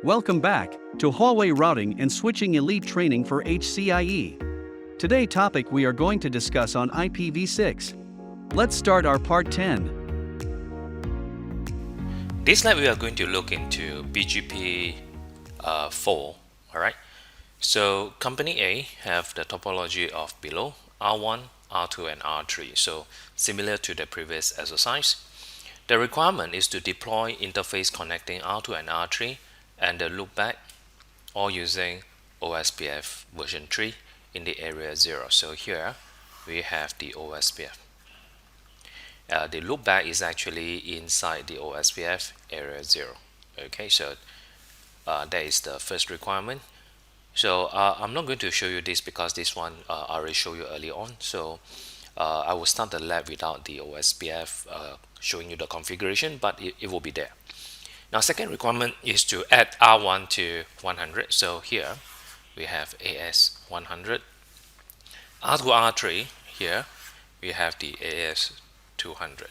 Welcome back to Huawei Routing and Switching Elite Training for HCIE. Today topic we are going to discuss on IPv6. Let's start our part 10. This slide we are going to look into BGP 4. Alright, so company A have the topology of below R1, R2 and R3. So similar to the previous exercise, the requirement is to deploy interface connecting R2 and R3 and the loopback all using OSPF version 3 in the area 0. So here we have the OSPF. The loopback is actually inside the OSPF area 0. Okay, so that is the first requirement. So I'm not going to show you this because this one I already showed you early on. So I will start the lab without the OSPF showing you the configuration, but it will be there. Now second requirement is to add R1 to 100. So here we have AS 100. R2 R3 here we have the AS 200.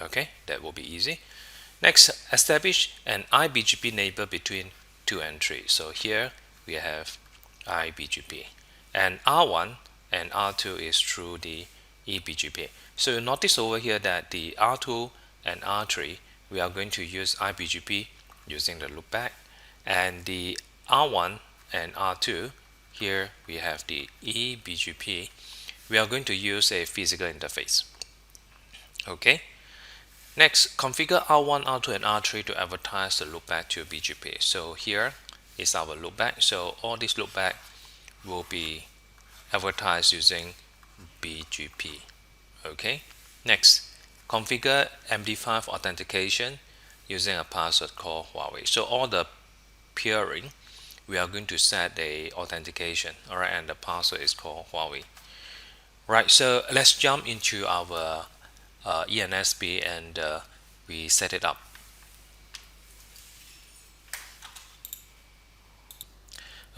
Okay, that will be easy. Next, establish an iBGP neighbor between 2 and 3. So here we have iBGP, and R1 and R2 is through the eBGP. So you notice over here that the R2 and R3 we are going to use iBGP using the loopback, and the R1 and R2 here we have the eBGP. We are going to use a physical interface. Okay. Next, configure R1, R2 and R3 to advertise the loopback to BGP. So here is our loopback. So all this loopback will be advertised using BGP. Okay. Next, configure MD5 authentication using a password called Huawei. So all the peering, we are going to set a authentication. All right, and the password is called Huawei. Right. So let's jump into our ENSP and we set it up.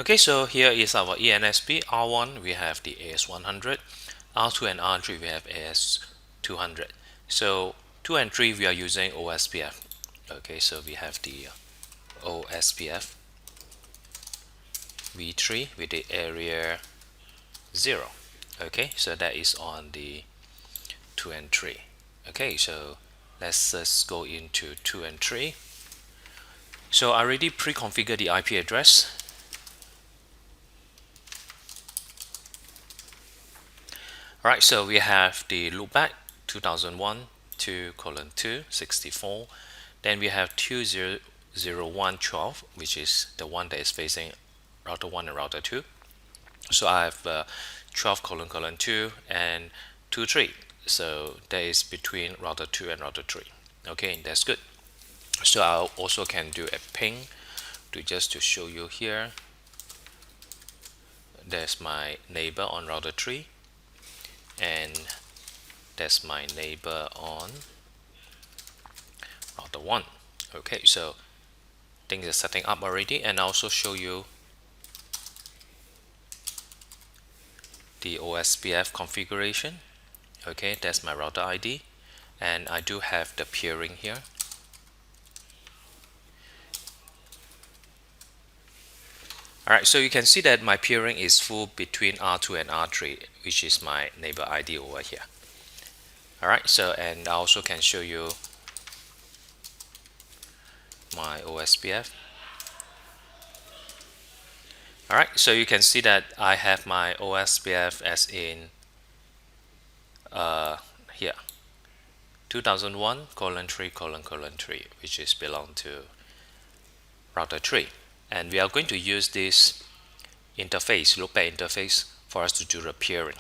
Okay, so here is our ENSP. R1 we have the AS100, R2 and R3 we have AS200. So 2 and 3 we are using OSPF. Okay, so we have the OSPF V3 with the area 0. Okay, so that is on the 2 and 3. Okay, so let's just go into 2 and 3. So I already pre-configured the IP address. Alright, so we have the loopback 2001:2:264. Then we have 200112, which is the one that is facing router 1 and router 2. So I have 12:2 and 23. So that is between router 2 and router 3. Okay, that's good. So I also can do a ping to show you here. There's my neighbor on router 3 and that's my neighbor on router 1. Okay, so things are setting up already, and I'll also show you the OSPF configuration. Okay, that's my router ID, and I do have the peering here. Alright, so you can see that my peering is full between R2 and R3, which is my neighbor ID over here. Alright, so and I also can show you my OSPF. Alright, so you can see that I have my OSPF as in here 2001:3:3, which is belong to router 3, and we are going to use this interface, loopback interface, for us to do the peering.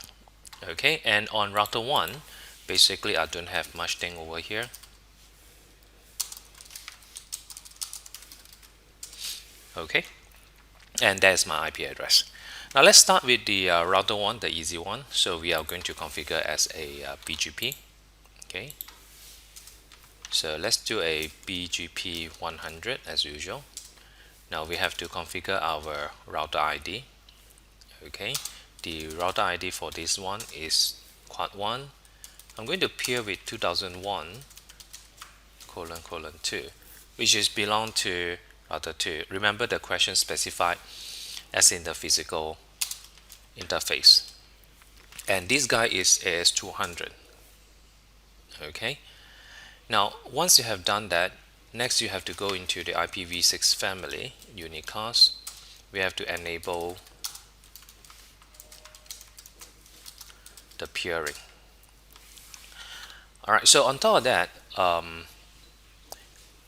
Okay, and on router 1 basically I don't have much thing over here. Okay, and that's my IP address. Now let's start with the router 1, the easy one. So we are going to configure as a BGP. Okay, so let's do a BGP 100 as usual. Now we have to configure our router ID. Okay, the router ID for this one is quad 1. I'm going to peer with 2001:2, which is belong to router 2. Remember the question specified as in the physical interface. And this guy is AS200. Okay. Now, once you have done that, next you have to go into the IPv6 family, unicast. We have to enable the peering. Alright, so on top of that,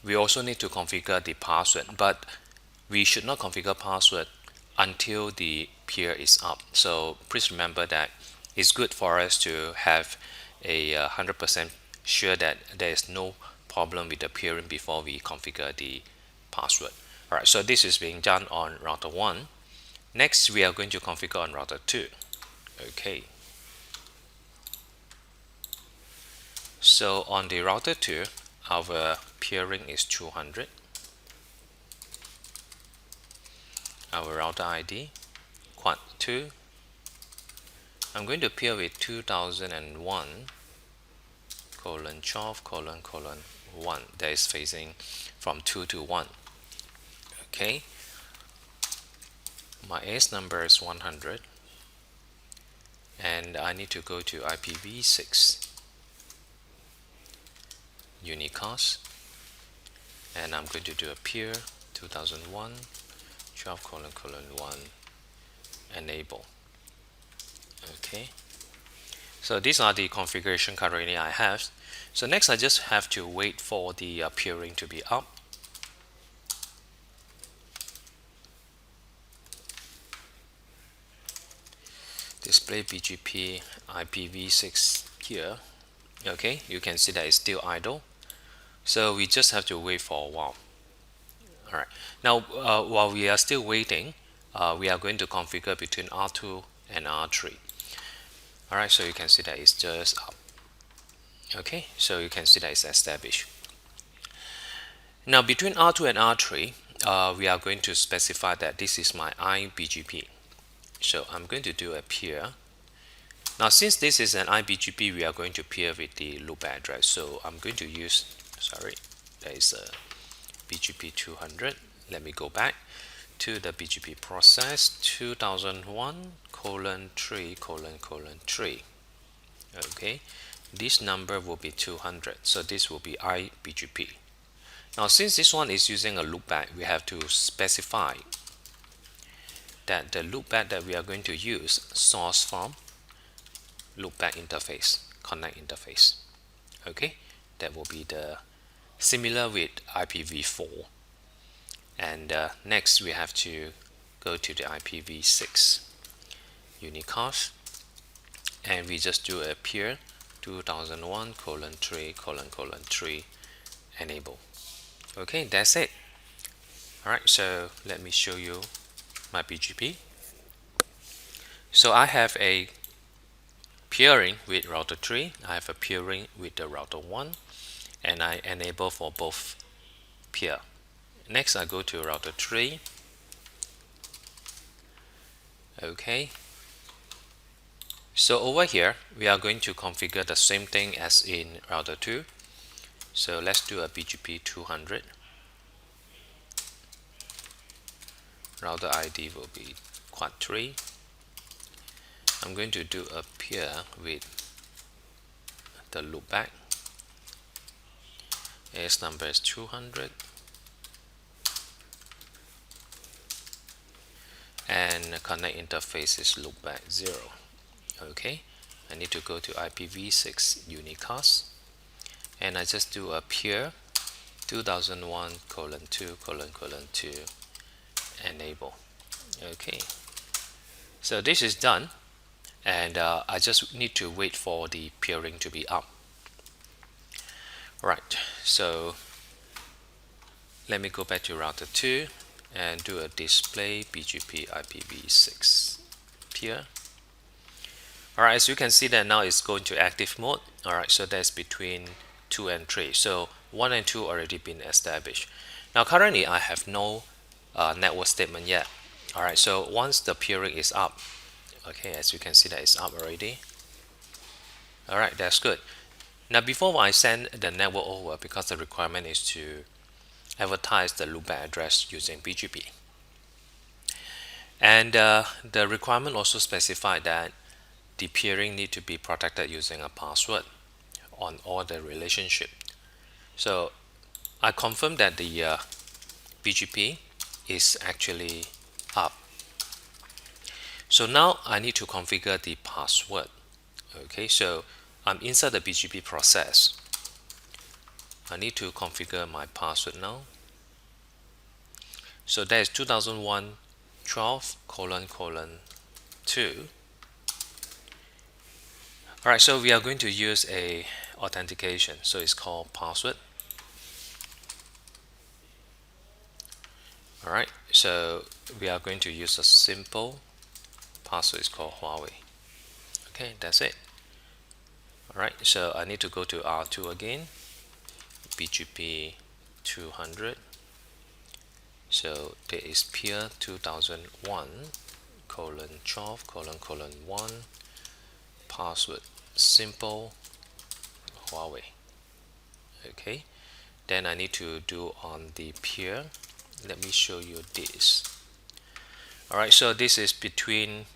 we also need to configure the password, but we should not configure password until the peer is up. So please remember that it's good for us to have a 100% sure that there is no problem with the peering before we configure the password. Alright, so this is being done on router 1. Next, we are going to configure on router 2. Okay. So on the router 2, our peering is 200. Our router ID, quad 2. I'm going to peer with 2001 colon 12 colon 1. That is facing from 2 to 1. Okay. My AS number is 100. And I need to go to IPv6 unicast, and I'm going to do a peer 2001 12 colon 1 enable. Okay, so these are the configuration currently I have. So next I just have to wait for the peering to be up. Display BGP IPv6 here. Okay, you can see that it's still idle, so we just have to wait for a while. Alright, now while we are still waiting, we are going to configure between R2 and R3. Alright, so you can see that it's just up. Okay, so you can see that it's established. Now between R2 and R3, we are going to specify that this is my iBGP. So I'm going to do a peer. Now since this is an iBGP, we are going to peer with the loopback address. So I'm going to use, there is a BGP 200. Let me go back to the BGP process 2001 colon 3 colon 3. Okay, this number will be 200, so this will be iBGP. Now since this one is using a loopback, we have to specify that the loopback that we are going to use source from loopback interface, connect interface. Okay, that will be the similar with IPv4. And next we have to go to the IPv6 unicast, and we just do a peer 2001 colon 3 colon 3 enable. Okay, that's it. Alright, so let me show you my BGP. So I have a peering with router 3, I have a peering with the router 1, and I enable for both peer. Next I go to router 3. Okay, so over here we are going to configure the same thing as in router 2. So let's do a BGP 200. Router ID will be quad 3. I'm going to do a peer with the loopback. AS number is 200. And connect interface is loopback 0. Okay, I need to go to IPv6 unicast, and I just do a peer 2001 colon 2 colon 2 enable. Okay, so this is done, and I just need to wait for the peering to be up. Right, so let me go back to router 2 and do a display BGP IPv6 peer. Alright, as you can see that now it's going to active mode. Alright, so that's between 2 and 3. So 1 and 2 already been established. Now currently I have no network statement yet. Alright, so once the peering is up, okay, as you can see that it's up already. Alright, that's good. Now before I send the network over, because the requirement is to advertise the loopback address using BGP. And the requirement also specified that the peering need to be protected using a password on all the relationship. So I confirm that the BGP is actually up. So now I need to configure the password. Okay, so I'm inside the BGP process. I need to configure my password now. So that is 2001 12::2. Alright, so we are going to use a authentication. So it's called password. Alright, so we are going to use a simple password. It's called Huawei. Okay, that's it. Alright, so I need to go to R2 again, BGP 200. So there is peer 2001:12:1 password simple Huawei. Okay, then I need to do on the peer. Let me show you this. Alright, so this is between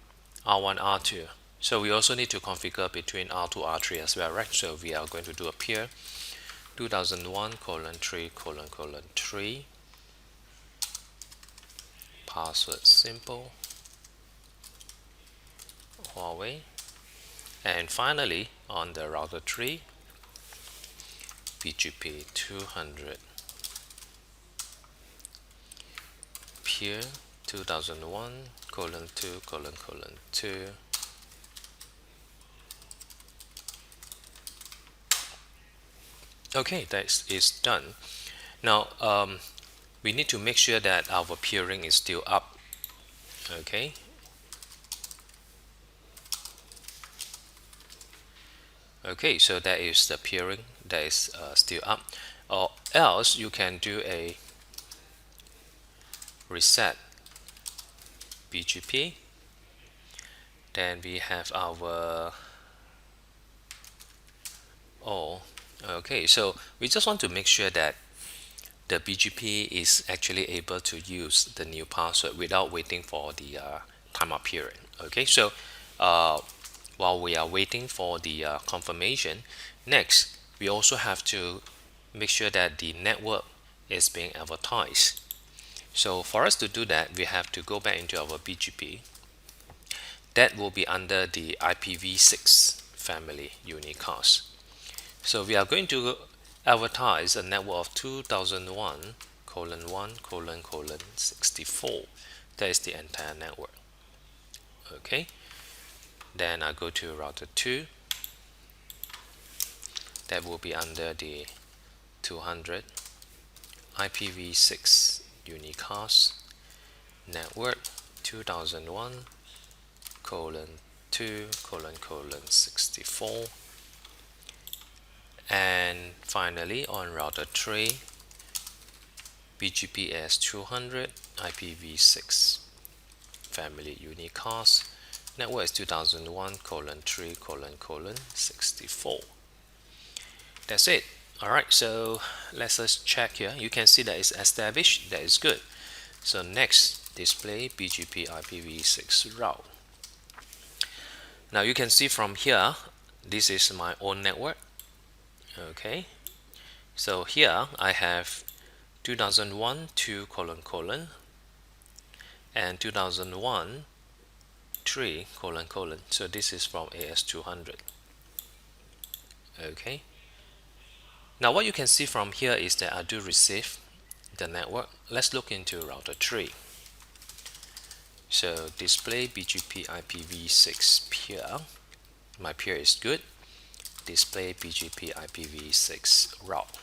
R1 R2. So we also need to configure between R2 R3 as well, right? So we are going to do a peer 2001:3:3 password simple Huawei. And finally on the router 3, BGP 200 peer 2001:2:2. Okay, that is done. Now we need to make sure that our peering is still up. Okay, so that is the peering that is still up, or else you can do a reset BGP. Then we have our okay, so we just want to make sure that the BGP is actually able to use the new password without waiting for the timeout period. Okay, so while we are waiting for the confirmation, next we also have to make sure that the network is being advertised. So for us to do that, we have to go back into our BGP. That will be under the IPv6 family unicast. So we are going to advertise a network of 2001:1:64. That is the entire network. Okay, then I go to router 2. That will be under the 200 IPv6 unicast network 2001:2:64. And finally on router 3, BGPS 200 IPv6 family unicast network is 2001:3:64. That's it. Alright, so let's just check here. You can see that it's established. That is good. So next, display BGP IPv6 route. Now you can see from here, this is my own network. Okay, so here I have 2001:2:: and 2001:3::. So this is from AS200. Okay, now what you can see from here is that I do receive the network. Let's look into router 3. So display BGP IPv6 peer. My peer is good. Display BGP IPv6 route.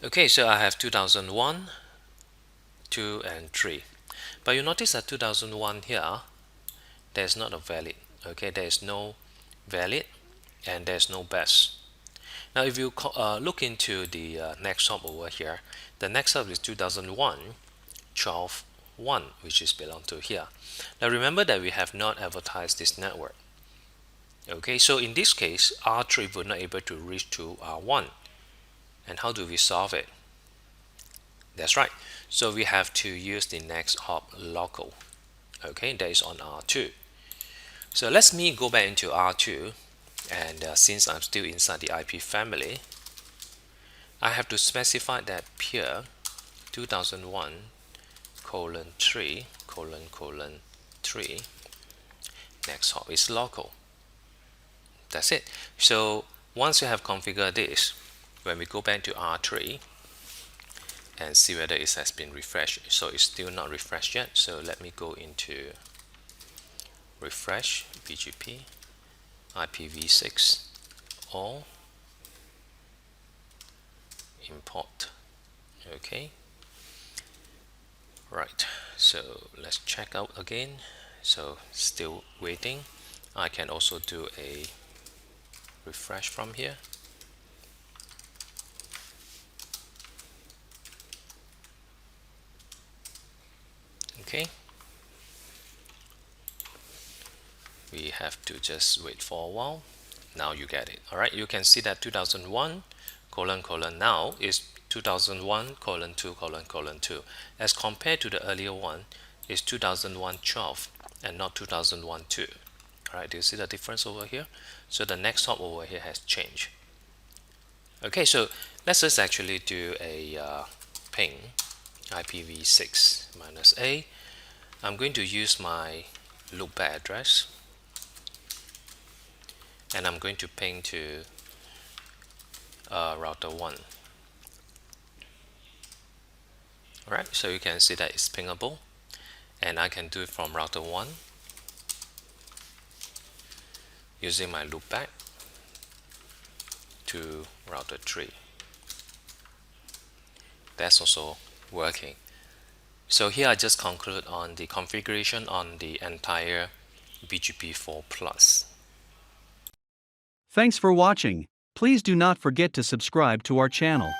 Okay, so I have 2001, 2, and 3. But you notice that 2001 here, there's not a valid. Okay, there is no valid and there's no best. Now if you look into the next hop over here, the next hop is 2001 12 1, which is belong to here. Now remember that we have not advertised this network. Okay, so in this case, R3 will not able to reach to R1. And how do we solve it? That's right. So we have to use the next hop local. Okay, that is on R2. So let me go back into R2, and since I'm still inside the IP family, I have to specify that peer 2001:3:3 next hop is local. That's it. So once you have configured this, when we go back to R3 and see whether it has been refreshed, so it's still not refreshed yet. So let me go into refresh BGP IPv6 all import. Okay, right, so let's check out again. So still waiting. I can also do a refresh from here. Okay, we have to just wait for a while. Now you get it. All right, you can see that 2001 : now is 2001:2:2 as compared to the earlier one is 2001:12 and not 2001:2. All right, do you see the difference over here? So the next hop over here has changed. Okay, so let's just actually do a ping IPv6 -A. I'm going to use my loopback address, and I'm going to ping to router 1. Alright, so you can see that it's pingable, and I can do it from router 1 using my loopback to router 3. That's also working. So here I just conclude on the configuration on the entire BGP4 Plus. Thanks for watching. Please do not forget to subscribe to our channel.